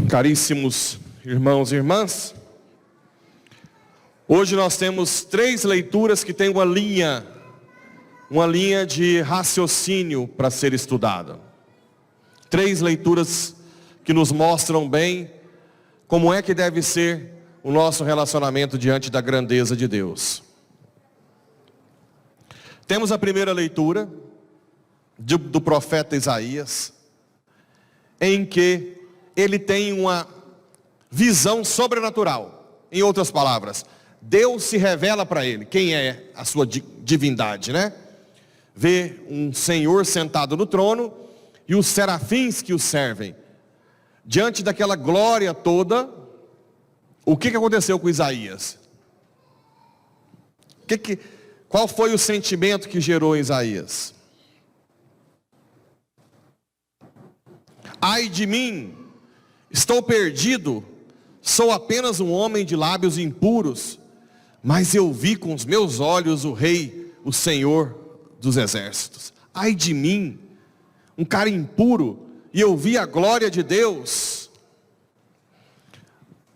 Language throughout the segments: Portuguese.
Caríssimos irmãos e irmãs, hoje nós temos 3 leituras que têm uma linha de raciocínio para ser estudada. 3 leituras que nos mostram bem como é que deve ser o nosso relacionamento diante da grandeza de Deus. Temos a primeira leitura do profeta Isaías, em que ele tem uma visão sobrenatural. Em outras palavras, Deus se revela para ele. Quem é a sua divindade, né? Vê um Senhor sentado no trono e os serafins que o servem. Diante daquela glória toda, o que aconteceu com Isaías? Qual foi o sentimento que gerou em Isaías? Ai de mim! Estou perdido, sou apenas um homem de lábios impuros, mas eu vi com os meus olhos o Rei, o Senhor dos exércitos. Ai de mim, um cara impuro, e eu vi a glória de Deus.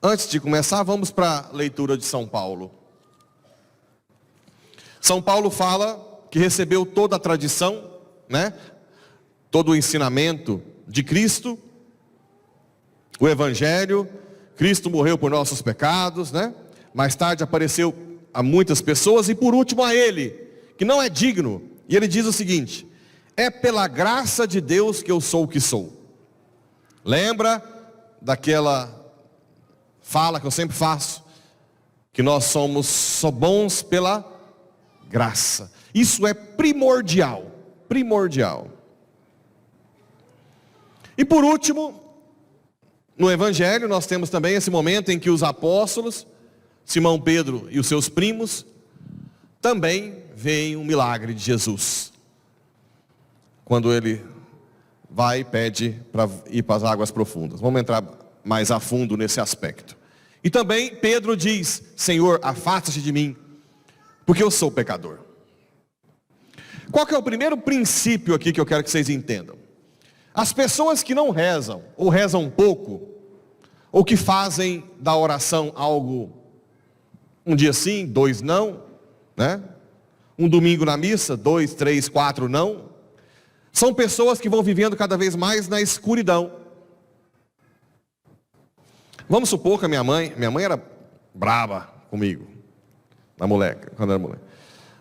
Antes de começar, vamos para a leitura de São Paulo. São Paulo fala que recebeu toda a tradição, né? Todo o ensinamento de Cristo, o Evangelho. Cristo morreu por nossos pecados, né? Mais tarde apareceu a muitas pessoas e por último a ele, que não é digno. E ele diz o seguinte: é pela graça de Deus que eu sou o que sou. Lembra daquela fala que eu sempre faço, que nós somos só bons pela graça. Isso é primordial, primordial. E por último, no Evangelho nós temos também esse momento em que os apóstolos, Simão Pedro e os seus primos, também veem um milagre de Jesus. Quando ele vai e pede para ir para as águas profundas. Vamos entrar mais a fundo nesse aspecto. E também Pedro diz: Senhor, afasta-te de mim, porque eu sou pecador. Qual que é o primeiro princípio aqui que eu quero que vocês entendam? As pessoas que não rezam, ou rezam pouco, ou que fazem da oração algo, um dia sim, 2 não, né? Um domingo na missa, 2, 3, 4 não. São pessoas que vão vivendo cada vez mais na escuridão. Vamos supor que a minha mãe era brava comigo, quando era moleque.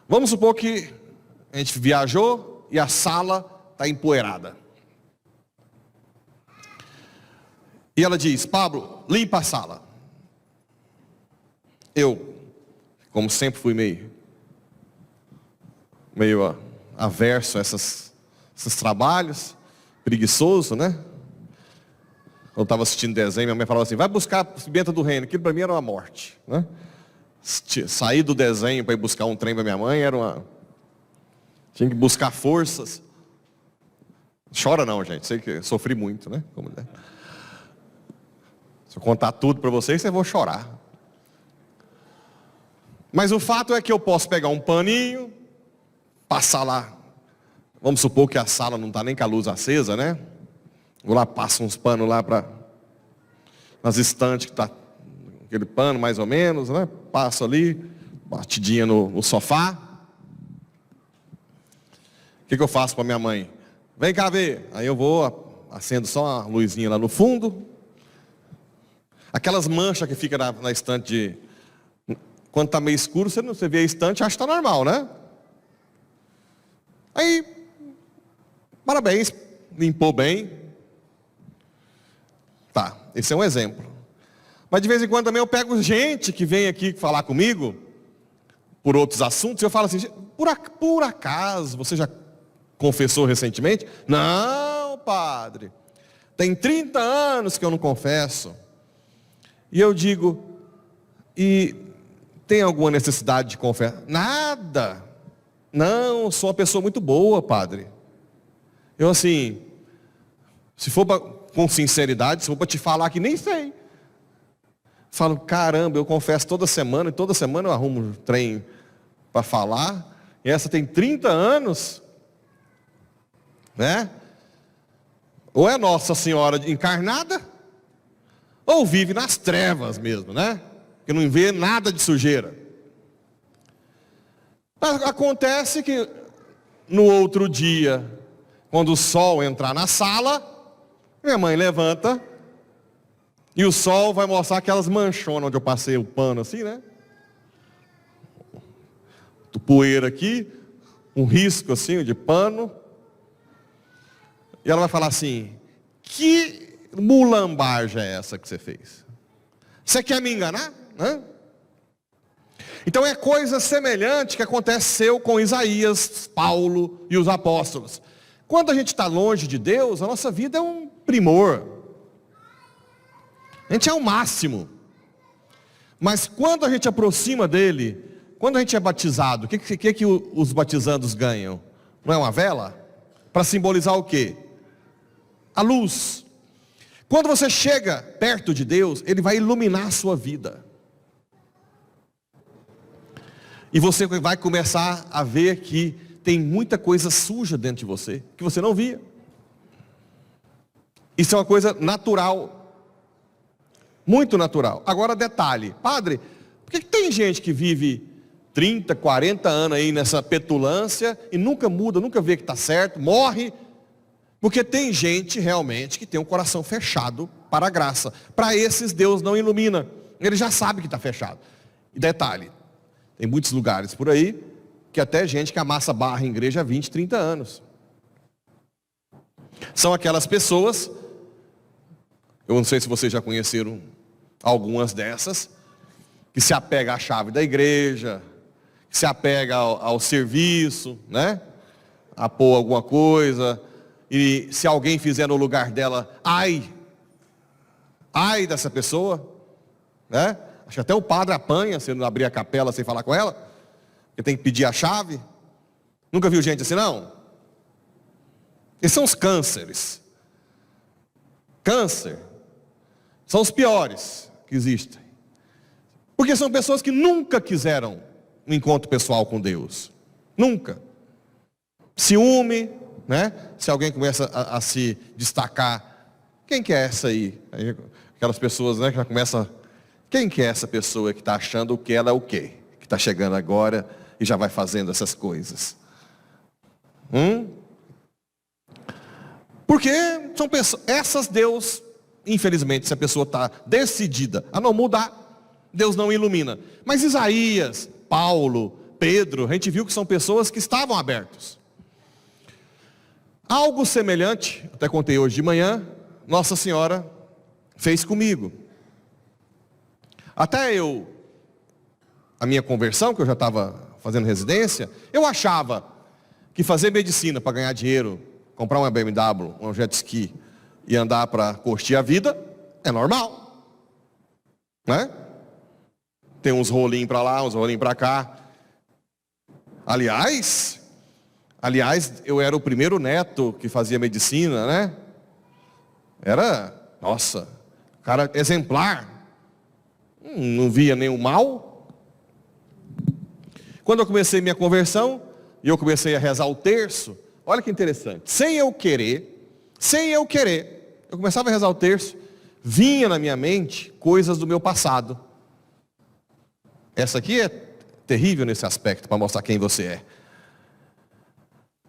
Vamos supor que a gente viajou e a sala está empoeirada. E ela diz: Pablo, limpa a sala. Eu, como sempre fui meio averso a esses trabalhos, preguiçoso, né? Eu estava assistindo desenho, minha mãe falava assim: vai buscar a pimenta do reino. Aquilo para mim era uma morte, né? Sair do desenho para ir buscar um trem para minha mãe tinha que buscar forças. Chora não, gente, sei que sofri muito, né? Se eu contar tudo para vocês vão chorar. Mas o fato é que eu posso pegar um paninho, passar lá. Vamos supor que a sala não está nem com a luz acesa, né? Vou lá, passo uns panos lá nas estantes que está aquele pano mais ou menos, né? Passo ali, batidinha no sofá. O que eu faço para minha mãe? Vem cá ver. Aí eu vou, acendo só uma luzinha lá no fundo. Aquelas manchas que fica na estante quando está meio escuro, você vê a estante, acha que está normal, né? Aí, parabéns, limpou bem. Tá, esse é um exemplo. Mas de vez em quando também eu pego gente que vem aqui falar comigo por outros assuntos, e eu falo assim: por acaso, você já confessou recentemente? Não, padre, tem 30 anos que eu não confesso. E eu digo: e tem alguma necessidade de confessar? Nada. Não, sou uma pessoa muito boa, padre. Eu assim, se for com sinceridade, se for para te falar que nem sei. Falo, caramba, eu confesso toda semana, e toda semana eu arrumo um trem para falar, e essa tem 30 anos, né? Ou é Nossa Senhora encarnada, ou vive nas trevas mesmo, né? Que não vê nada de sujeira. Acontece que no outro dia, quando o sol entrar na sala, minha mãe levanta e o sol vai mostrar aquelas manchonas onde eu passei o pano assim, né? Poeira aqui, um risco assim de pano. E ela vai falar assim, que mulambagem é essa que você fez? Você quer me enganar? Hã? Então é coisa semelhante que aconteceu com Isaías, Paulo e os apóstolos. Quando a gente está longe de Deus, a nossa vida é um primor. A gente é o máximo. Mas quando a gente aproxima dele, quando a gente é batizado, o que os batizandos ganham? Não é uma vela? Para simbolizar o quê? A luz. Quando você chega perto de Deus, Ele vai iluminar a sua vida. E você vai começar a ver que tem muita coisa suja dentro de você, que você não via. Isso é uma coisa natural. Muito natural. Agora detalhe, padre, por que tem gente que vive 30, 40 anos aí nessa petulância e nunca muda, nunca vê que está certo, morre? Porque tem gente realmente que tem um coração fechado para a graça. Para esses Deus não ilumina. Ele já sabe que está fechado. E detalhe, tem muitos lugares por aí que até gente que amassa barra em igreja há 20, 30 anos. São aquelas pessoas, eu não sei se vocês já conheceram algumas dessas, que se apega à chave da igreja, que se apega ao serviço, né? A pôr alguma coisa, e se alguém fizer no lugar dela, ai dessa pessoa, né? Acho que até o padre apanha se não abrir a capela sem falar com ela, porque tem que pedir a chave. Nunca viu gente assim, não? Esses são os cânceres. Câncer são os piores que existem. Porque são pessoas que nunca quiseram um encontro pessoal com Deus. Nunca. Ciúme, né? Se alguém começa a se destacar, quem que é essa aí? Aquelas pessoas, né, que já começam, quem que é essa pessoa que está achando que ela é o quê? Que está chegando agora e já vai fazendo essas coisas. Porque são pessoas, essas Deus, infelizmente, se a pessoa está decidida a não mudar, Deus não ilumina. Mas Isaías, Paulo, Pedro, a gente viu que são pessoas que estavam abertos. Algo semelhante, até contei hoje de manhã, Nossa Senhora fez comigo. Até a minha conversão, que eu já estava fazendo residência, eu achava que fazer medicina para ganhar dinheiro, comprar uma BMW, um jet ski e andar para curtir a vida, é normal, né? Tem uns rolinhos para lá, uns rolinhos para cá. Aliás, eu era o primeiro neto que fazia medicina, né? Era, nossa, cara exemplar. Não via nenhum mal. Quando eu comecei minha conversão, e eu comecei a rezar o terço, olha que interessante, sem eu querer, eu começava a rezar o terço, vinha na minha mente coisas do meu passado. Essa aqui é terrível nesse aspecto, para mostrar quem você é.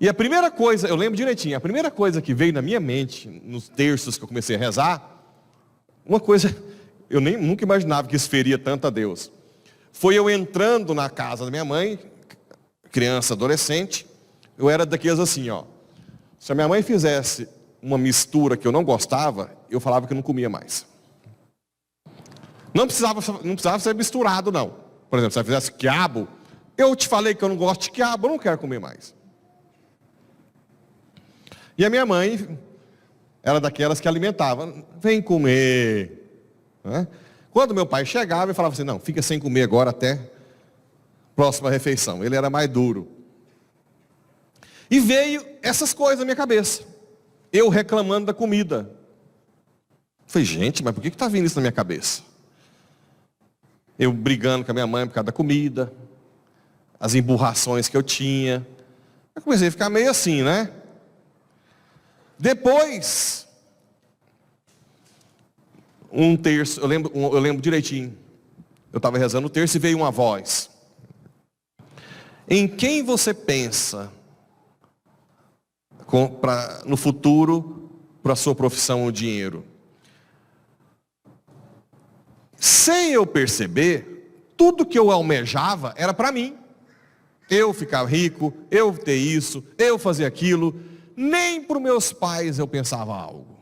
E a primeira coisa, eu lembro direitinho, a primeira coisa que veio na minha mente, nos terços que eu comecei a rezar, uma coisa, eu nunca imaginava que isso feria tanto a Deus. Foi eu entrando na casa da minha mãe, criança, adolescente, eu era daqueles assim, ó. Se a minha mãe fizesse uma mistura que eu não gostava, eu falava que eu não comia mais. Não precisava ser misturado, não. Por exemplo, se ela fizesse quiabo, eu te falei que eu não gosto de quiabo, eu não quero comer mais. E a minha mãe era daquelas que alimentava, vem comer. Né? Quando meu pai chegava, ele falava assim, não, fica sem comer agora até a próxima refeição. Ele era mais duro. E veio essas coisas na minha cabeça. Eu reclamando da comida. Falei, gente, mas por que está vindo isso na minha cabeça? Eu brigando com a minha mãe por causa da comida, as emburrações que eu tinha. Eu comecei a ficar meio assim, né? Depois, um terço, eu lembro direitinho. Eu estava rezando o terço e veio uma voz. Em quem você pensa no futuro para a sua profissão ou dinheiro? Sem eu perceber, tudo que eu almejava era para mim. Eu ficar rico, eu ter isso, eu fazer aquilo. Nem para os meus pais eu pensava algo.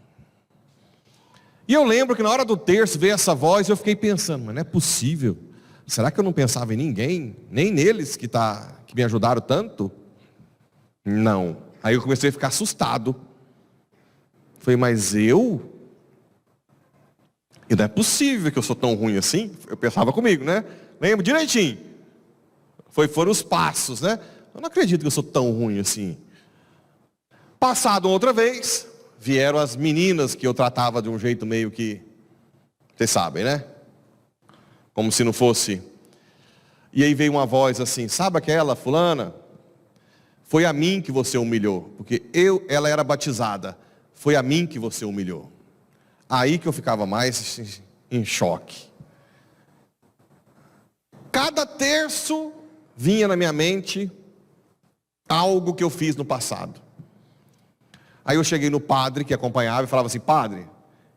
E eu lembro que na hora do terço veio essa voz e eu fiquei pensando, mas não é possível. Será que eu não pensava em ninguém? Nem neles que me ajudaram tanto? Não. Aí eu comecei a ficar assustado. Falei, mas eu? E não é possível que eu sou tão ruim assim. Eu pensava comigo, né? Lembro direitinho. Foram os passos, né? Eu não acredito que eu sou tão ruim assim. Passado outra vez, vieram as meninas que eu tratava de um jeito meio que... Vocês sabem, né? Como se não fosse... E aí veio uma voz assim, sabe aquela fulana? Foi a mim que você humilhou. Porque ela era batizada. Foi a mim que você humilhou. Aí que eu ficava mais em choque. Cada terço vinha na minha mente algo que eu fiz no passado. Aí eu cheguei no padre que acompanhava e falava assim, padre,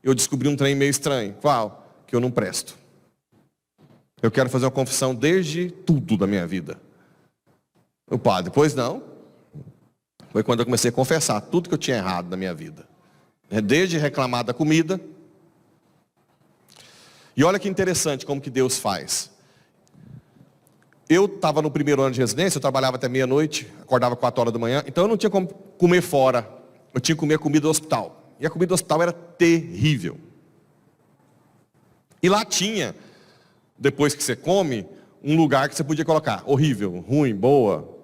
eu descobri um trem meio estranho. Qual? Que eu não presto. Eu quero fazer uma confissão desde tudo da minha vida. O padre, pois não. Foi quando eu comecei a confessar tudo que eu tinha errado na minha vida. Desde reclamar da comida. E olha que interessante como que Deus faz. Eu estava no primeiro ano de residência, eu trabalhava até meia-noite, acordava 4 horas da manhã, então eu não tinha como comer fora. Eu tinha que comer comida do hospital. E a comida do hospital era terrível. E lá tinha, depois que você come, um lugar que você podia colocar. Horrível, ruim, boa.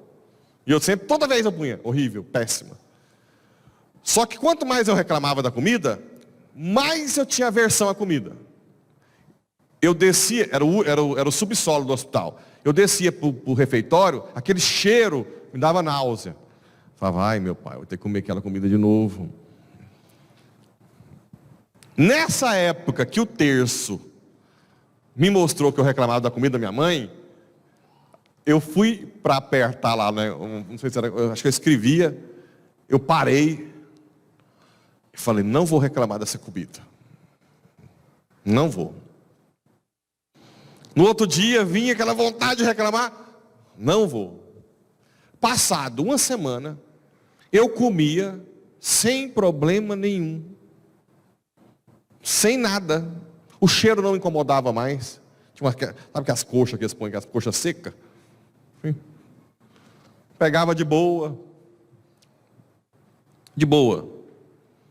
E eu sempre, toda vez eu punha, horrível, péssima. Só que quanto mais eu reclamava da comida, mais eu tinha aversão à comida. Eu descia, era o subsolo do hospital. Eu descia para o refeitório, aquele cheiro me dava náusea. Falava, ai meu pai, eu vou ter que comer aquela comida de novo. Nessa época que o terço me mostrou que eu reclamava da comida da minha mãe, eu fui para apertar lá, né? Não sei se era, acho que eu escrevia, eu parei e falei, não vou reclamar dessa comida. Não vou. No outro dia vinha aquela vontade de reclamar, não vou. Passado uma semana, eu comia sem problema nenhum. Sem nada. O cheiro não incomodava mais. Sabe aquelas coxas que eles põem, aquelas coxas secas? Pegava de boa. De boa.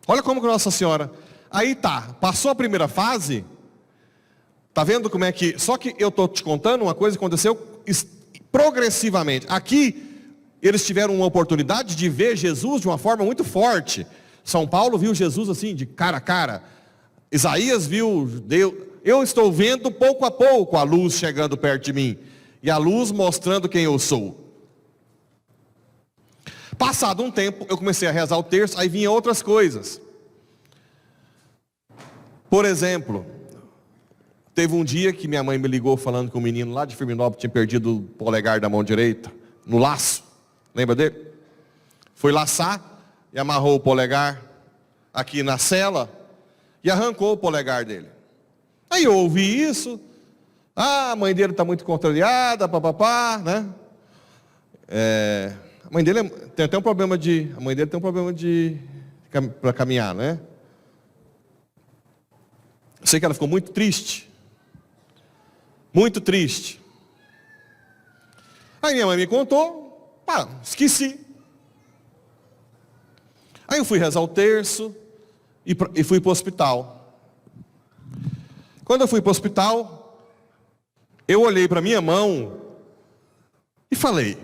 Olha como que Nossa Senhora... Aí tá, passou a primeira fase... Tá vendo como é que... Só que eu estou te contando uma coisa que aconteceu progressivamente. Aqui, eles tiveram uma oportunidade de ver Jesus de uma forma muito forte. São Paulo viu Jesus assim, de cara a cara. Isaías viu Deus. Eu estou vendo pouco a pouco a luz chegando perto de mim. E a luz mostrando quem eu sou. Passado um tempo, eu comecei a rezar o terço, aí vinha outras coisas. Por exemplo... Teve um dia que minha mãe me ligou falando que um menino lá de Firminópolis tinha perdido o polegar da mão direita, no laço. Lembra dele? Foi laçar e amarrou o polegar aqui na cela e arrancou o polegar dele. Aí eu ouvi isso. Ah, a mãe dele está muito contrariada, papapá, né? A mãe dele tem até um problema de... A mãe dele tem um problema para caminhar, né? Eu sei que ela ficou muito triste. Muito triste. Aí minha mãe me contou, esqueci. Aí eu fui rezar o terço e fui para o hospital. Quando eu fui para o hospital, eu olhei para minha mão e falei,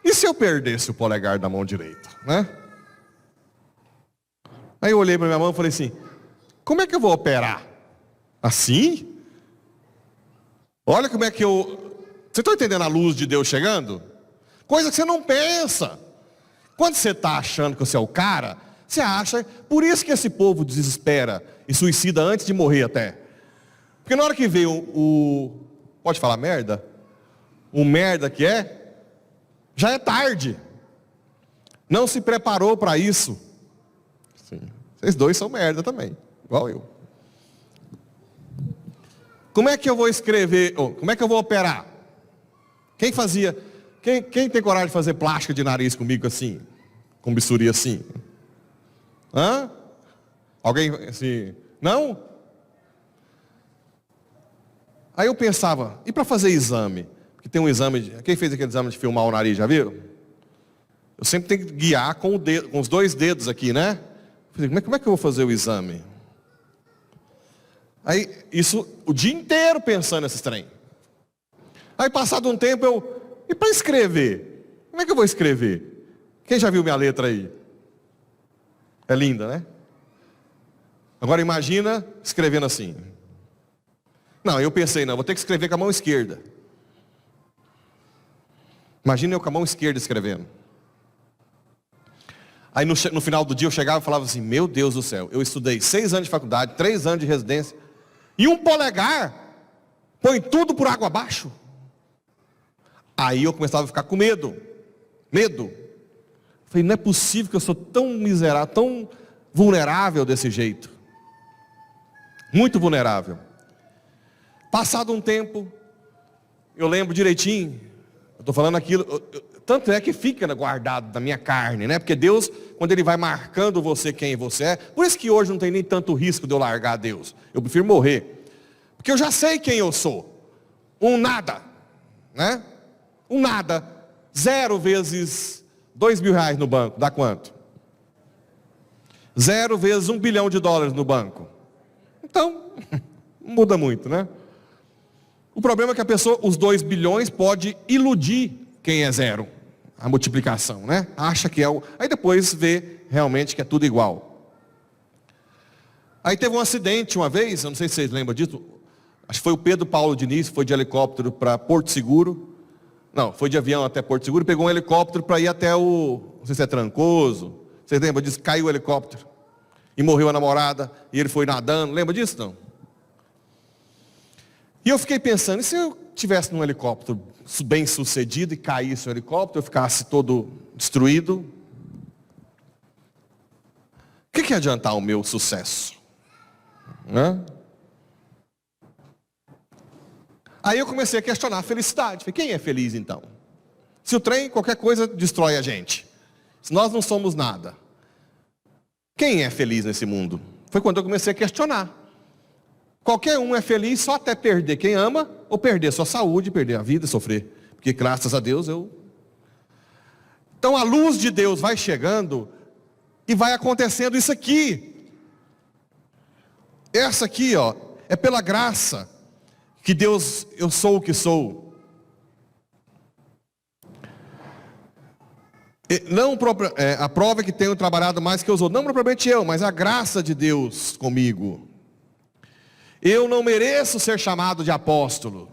e se eu perdesse o polegar da mão direita, né? Aí eu olhei para minha mão e falei assim, como é que eu vou operar? Assim? Olha como é que Você está entendendo a luz de Deus chegando? Coisa que você não pensa. Quando você está achando que você é o cara, você acha... Por isso que esse povo desespera e suicida antes de morrer até. Porque na hora que veio pode falar merda? O merda que já é tarde. Não se preparou para isso. Sim. Vocês dois são merda também, igual eu. Como é que eu vou escrever? Como é que eu vou operar? Quem fazia? Quem tem coragem de fazer plástica de nariz comigo assim? Com bisturi assim? Hã? Alguém assim? Não? Aí eu pensava, e para fazer exame? Porque tem um exame, quem fez aquele exame de filmar o nariz, já viram? Eu sempre tenho que guiar com os dois dedos aqui, né? Como é que eu vou fazer o exame? Aí, isso, o dia inteiro pensando nesses trem. Aí, passado um tempo, e para escrever? Como é que eu vou escrever? Quem já viu minha letra aí? É linda, né? Agora imagina escrevendo assim. Não, eu pensei, não, vou ter que escrever com a mão esquerda. Imagina eu com a mão esquerda escrevendo. Aí no final do dia eu chegava e falava assim, meu Deus do céu, eu estudei 6 anos de faculdade, 3 anos de residência, e um polegar põe tudo por água abaixo. Aí eu começava a ficar com medo. Falei, não é possível que eu sou tão miserável, tão vulnerável desse jeito. Muito vulnerável. Passado um tempo, eu lembro direitinho, eu estou falando aquilo, tanto é que fica guardado na minha carne, né? Porque Deus, quando Ele vai marcando você quem você é, por isso que hoje não tem nem tanto risco de eu largar Deus. Eu prefiro morrer. Porque eu já sei quem eu sou. Um nada, né? Um nada. 0 vezes 2 mil reais no banco, dá quanto? 0 vezes $1 bilhão no banco. Então, não muda muito, né? O problema é que os 2 bilhões pode iludir quem é 0. A multiplicação, né? Acha que é aí depois vê realmente que é tudo igual. Aí teve um acidente uma vez, eu não sei se vocês lembram disso. Acho que foi o Pedro Paulo Diniz, foi de helicóptero para Porto Seguro. Não, foi de avião até Porto Seguro, pegou um helicóptero para ir até não sei se é Trancoso. Vocês lembram disso? Caiu o helicóptero. E morreu a namorada, e ele foi nadando. Lembra disso, não? E eu fiquei pensando, e se eu estivesse num helicóptero bem sucedido e caísse o helicóptero, eu ficasse todo destruído? O que ia adiantar o meu sucesso? Hã? Aí eu comecei a questionar a felicidade. Falei, quem é feliz então? Se o trem, qualquer coisa, destrói a gente. Se nós não somos nada. Quem é feliz nesse mundo? Foi quando eu comecei a questionar. Qualquer um é feliz só até perder quem ama, ou perder sua saúde, perder a vida, sofrer. Porque graças a Deus Então a luz de Deus vai chegando e vai acontecendo isso aqui. Essa aqui, é pela graça que Deus, eu sou o que sou. Não, a prova é que tenho trabalhado mais que os outros. Não propriamente eu, mas a graça de Deus comigo. Eu não mereço ser chamado de apóstolo.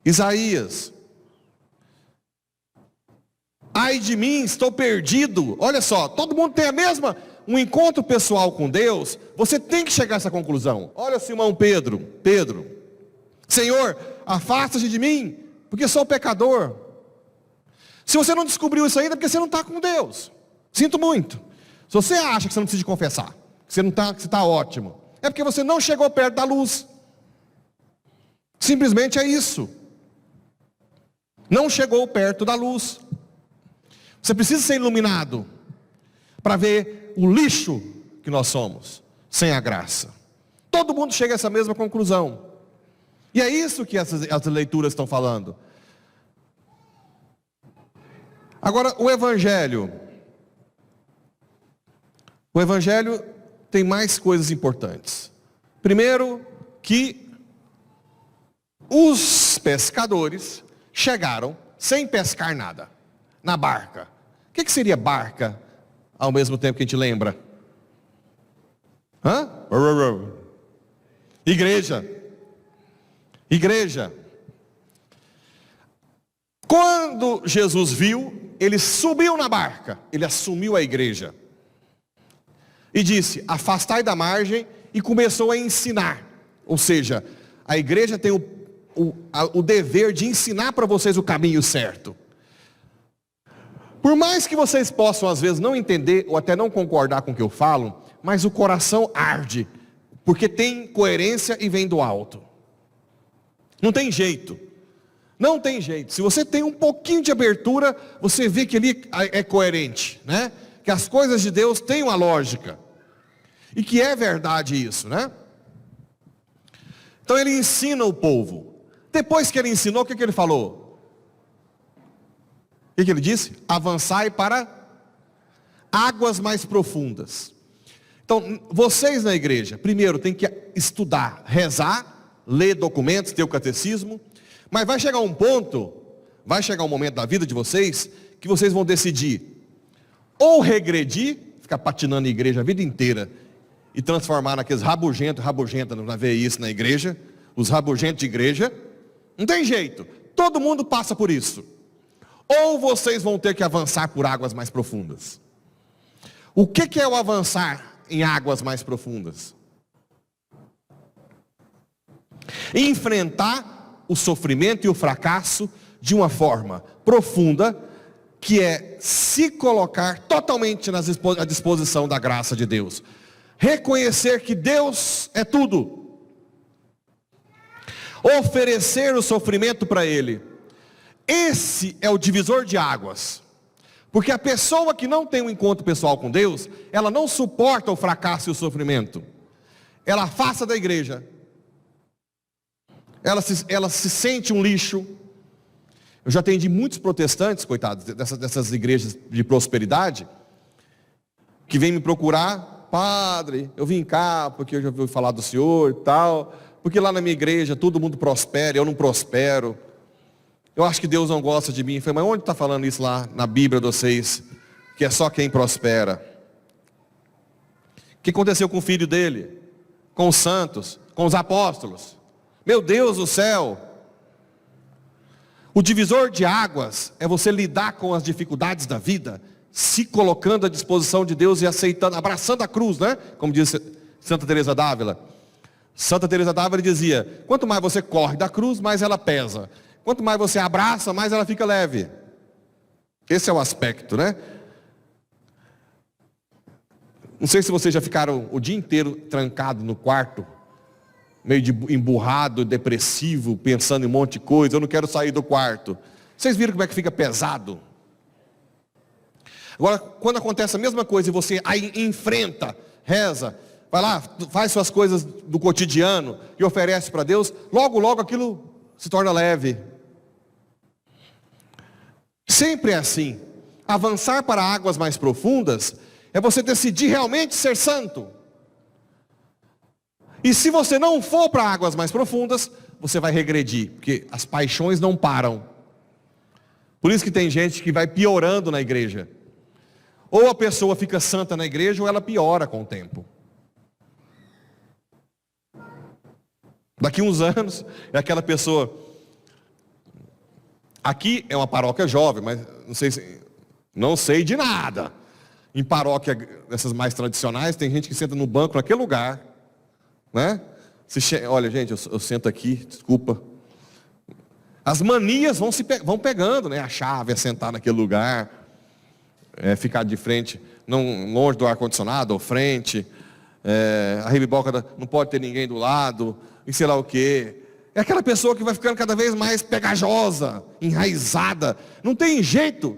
Isaías. Ai de mim, estou perdido. Olha só, todo mundo tem um encontro pessoal com Deus. Você tem que chegar a essa conclusão. Olha Simão Pedro. Senhor, afasta-te de mim, porque sou pecador. Se você não descobriu isso ainda, é porque você não está com Deus. Sinto muito. Se você acha que você não precisa de confessar, que você está ótimo, é porque você não chegou perto da luz. Simplesmente é isso. Não chegou perto da luz. Você precisa ser iluminado para ver o lixo que nós somos, sem a graça. Todo mundo chega a essa mesma conclusão. E é isso que as leituras estão falando. Agora, o Evangelho tem mais coisas importantes. Primeiro, que os pescadores chegaram sem pescar nada, na barca. O que seria barca, ao mesmo tempo que a gente lembra? Igreja. Quando Jesus viu, ele subiu na barca, ele assumiu a igreja. E disse, afastai da margem, e começou a ensinar. Ou seja, a igreja tem o dever de ensinar para vocês o caminho certo. Por mais que vocês possam às vezes não entender, ou até não concordar com o que eu falo, mas o coração arde, porque tem coerência e vem do alto. Não tem jeito. Não tem jeito. Se você tem um pouquinho de abertura, você vê que ele é coerente, né? Que as coisas de Deus têm uma lógica. E que é verdade isso, né? Então ele ensina o povo. Depois que ele ensinou, o que ele falou? O que ele disse? Avançai para águas mais profundas. Então, vocês na igreja, primeiro tem que estudar, rezar, ler documentos, ter o catecismo. Mas vai chegar um ponto, vai chegar um momento da vida de vocês, que vocês vão decidir ou regredir, ficar patinando a igreja a vida inteira, e transformar naqueles rabugenta, não vai ver isso na igreja, os rabugentos de igreja, não tem jeito, todo mundo passa por isso. Ou vocês vão ter que avançar por águas mais profundas. O que é o avançar em águas mais profundas? Enfrentar o sofrimento e o fracasso de uma forma profunda, que é se colocar totalmente à disposição da graça de Deus. Reconhecer que Deus é tudo. Oferecer o sofrimento para Ele. Esse é o divisor de águas. Porque a pessoa que não tem um encontro pessoal com Deus, ela não suporta o fracasso e o sofrimento. Ela afasta da igreja. Ela se sente um lixo. Eu já atendi muitos protestantes, coitados, dessas igrejas de prosperidade, que vêm me procurar. Padre, eu vim cá porque eu já ouvi falar do senhor e tal, porque lá na minha igreja todo mundo prospera, eu não prospero. Eu acho que Deus não gosta de mim. Eu falei, mas onde está falando isso lá na Bíblia de vocês? Que é só quem prospera. O que aconteceu com o filho dele? Com os santos? Com os apóstolos? Meu Deus do céu! O divisor de águas é você lidar com as dificuldades da vida, se colocando à disposição de Deus e aceitando, abraçando a cruz, né? Como disse Santa Teresa d'Ávila. Santa Teresa d'Ávila dizia, quanto mais você corre da cruz, mais ela pesa. Quanto mais você abraça, mais ela fica leve. Esse é o aspecto, né? Não sei se vocês já ficaram o dia inteiro trancado no quarto, meio emburrado, depressivo, pensando em um monte de coisa, eu não quero sair do quarto. Vocês viram como é que fica pesado? Agora, quando acontece a mesma coisa e você aí enfrenta, reza, vai lá, faz suas coisas do cotidiano e oferece para Deus, logo, logo aquilo se torna leve. Sempre é assim. Avançar para águas mais profundas é você decidir realmente ser santo. E se você não for para águas mais profundas, você vai regredir, porque as paixões não param. Por isso que tem gente que vai piorando na igreja. Ou a pessoa fica santa na igreja, ou ela piora com o tempo. Daqui uns anos, é aquela pessoa... Aqui é uma paróquia jovem, mas não sei de nada. Em paróquia dessas mais tradicionais, tem gente que senta no banco naquele lugar, né? Olha, gente, eu sento aqui, desculpa. As manias vão pegando, né? A chave é sentar naquele lugar, ficar de frente, não longe do ar-condicionado, ou frente, a ribiboca não pode ter ninguém do lado, e sei lá o quê. É aquela pessoa que vai ficando cada vez mais pegajosa, enraizada. Não tem jeito.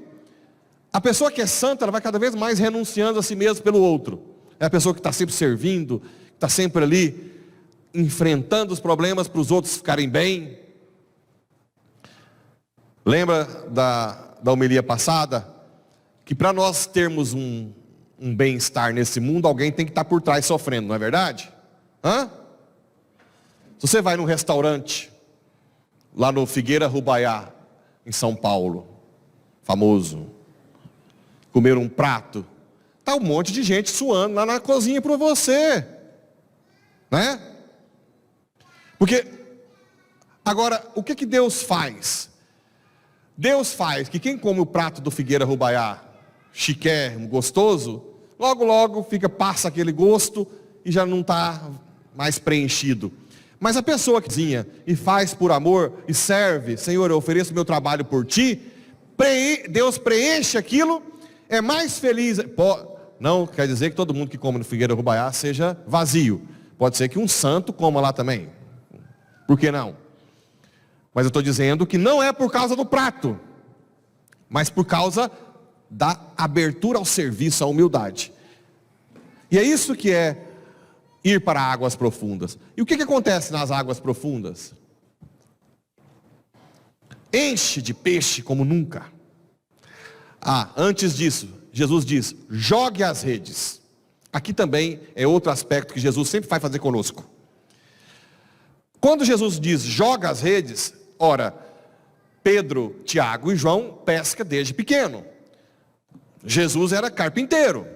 A pessoa que é santa, ela vai cada vez mais renunciando a si mesma pelo outro. É a pessoa que está sempre servindo, que está sempre ali, enfrentando os problemas para os outros ficarem bem. Lembra da homilia passada? Que para nós termos um bem-estar nesse mundo, alguém tem que estar por trás sofrendo, não é verdade? Se você vai num restaurante, lá no Figueira Rubaiá, em São Paulo, famoso, comer um prato, está um monte de gente suando lá na cozinha para você, né? Porque, agora, o que Deus faz? Deus faz que quem come o prato do Figueira Rubaiá, chiquérrimo, gostoso, logo logo passa aquele gosto e já não está mais preenchido. Mas a pessoa que cozinha e faz por amor e serve, Senhor, eu ofereço meu trabalho por ti, Deus preenche aquilo, é mais feliz. Não quer dizer que todo mundo que come no Figueira Rubaiá seja vazio. Pode ser que um santo coma lá também. Por que não? Mas eu estou dizendo que não é por causa do prato, mas por causa da abertura ao serviço, à humildade. E é isso que é ir para águas profundas. E o que acontece nas águas profundas? Enche de peixe como nunca. Antes disso, Jesus diz, jogue as redes. Aqui também é outro aspecto que Jesus sempre vai fazer conosco. Quando Jesus diz, joga as redes, ora, Pedro, Tiago e João pesca desde pequeno. Jesus era carpinteiro.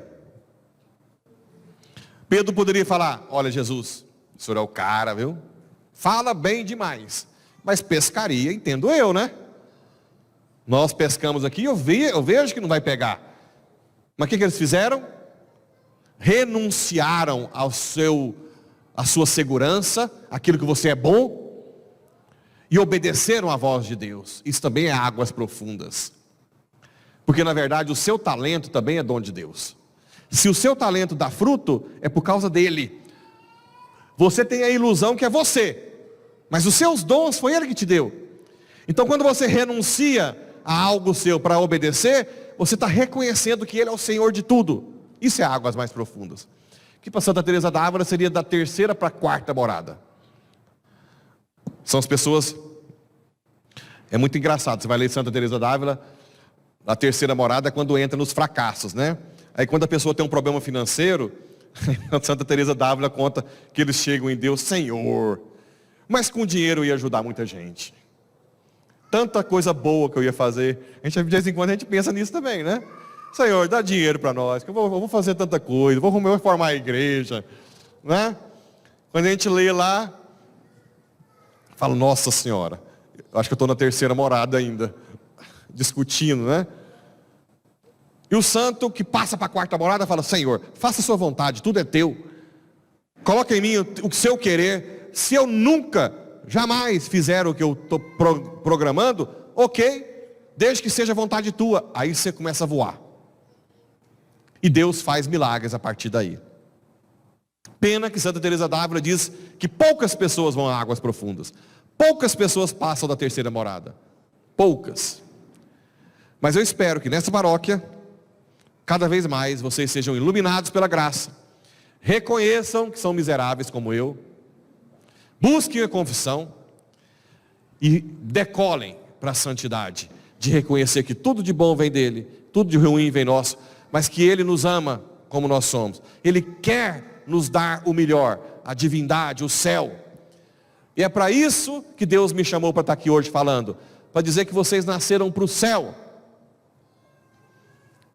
Pedro poderia falar, olha Jesus, o senhor é o cara, viu? Fala bem demais. Mas pescaria, entendo eu, né? Nós pescamos aqui, eu vejo que não vai pegar. Mas o que eles fizeram? Renunciaram à sua segurança, aquilo que você é bom, e obedeceram à voz de Deus. Isso também é águas profundas. Porque na verdade o seu talento também é dom de Deus. Se o seu talento dá fruto, é por causa dele. Você tem a ilusão que é você, mas os seus dons foi ele que te deu. Então quando você renuncia a algo seu para obedecer, você está reconhecendo que ele é o Senhor de tudo. Isso é águas mais profundas. Que para Santa Teresa d'Ávila seria da terceira para a quarta morada. São as pessoas. É muito engraçado. Você vai ler Santa Teresa d'Ávila, a terceira morada é quando entra nos fracassos, né? Aí quando a pessoa tem um problema financeiro, Santa Teresa d'Ávila conta que eles chegam em Deus, Senhor, mas com dinheiro ia ajudar muita gente. Tanta coisa boa que eu ia fazer. De vez em quando a gente pensa nisso também, né? Senhor, dá dinheiro para nós, que eu vou fazer tanta coisa, vou reformar a igreja, né? Quando a gente lê lá, fala, nossa senhora, eu acho que eu estou na terceira morada ainda, discutindo, né? E o santo que passa para a quarta morada fala, Senhor, faça a sua vontade, tudo é teu, coloca em mim o seu querer. Se eu nunca, jamais fizer o que eu estou programando, ok, desde que seja vontade tua. Aí você começa a voar. E Deus faz milagres a partir daí. Pena que Santa Teresa d'Ávila diz que poucas pessoas vão a águas profundas. Poucas pessoas passam da terceira morada. Poucas. Mas eu espero que nessa paróquia, cada vez mais vocês sejam iluminados pela graça. Reconheçam que são miseráveis como eu. Busquem a confissão. E decolem para a santidade. De reconhecer que tudo de bom vem dele, tudo de ruim vem nosso. Mas que ele nos ama como nós somos. Ele quer nos dar o melhor, a divindade, o céu. E é para isso que Deus me chamou para estar aqui hoje falando. Para dizer que vocês nasceram para o céu.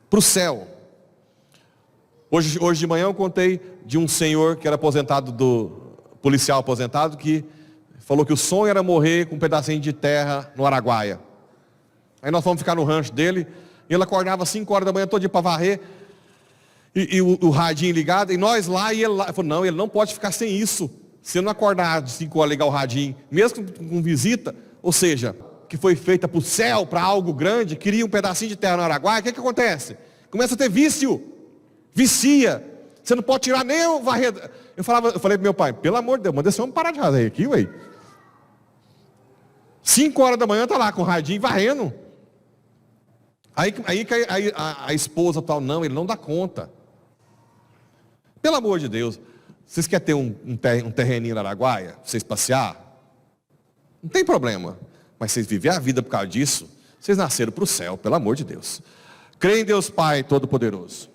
Para o céu. Hoje de manhã eu contei de um senhor que era policial aposentado, que falou que o sonho era morrer com um pedacinho de terra no Araguaia. Aí nós fomos ficar no rancho dele, e ele acordava às 5 horas da manhã todo dia para varrer, e o radinho ligado, e nós lá, e ele lá. Eu falei, não, ele não pode ficar sem isso. Se ele não acordar de 5 horas ligar o radinho, mesmo com visita, ou seja, que foi feita para o céu, para algo grande, queria um pedacinho de terra no Araguaia, o que acontece? Começa a ter vício, vicia, você não pode tirar nem o varredor. Eu falei para meu pai, pelo amor de Deus, manda esse homem parar de varrer aqui, ué. 5 horas da manhã tá lá com o radinho varrendo. Aí a esposa tal, não, ele não dá conta. Pelo amor de Deus, vocês querem ter um terreninho na Araguaia, pra vocês passear? Não tem problema. Mas vocês vivem a vida por causa disso, vocês nasceram para o céu, pelo amor de Deus. Creia em Deus Pai Todo-Poderoso,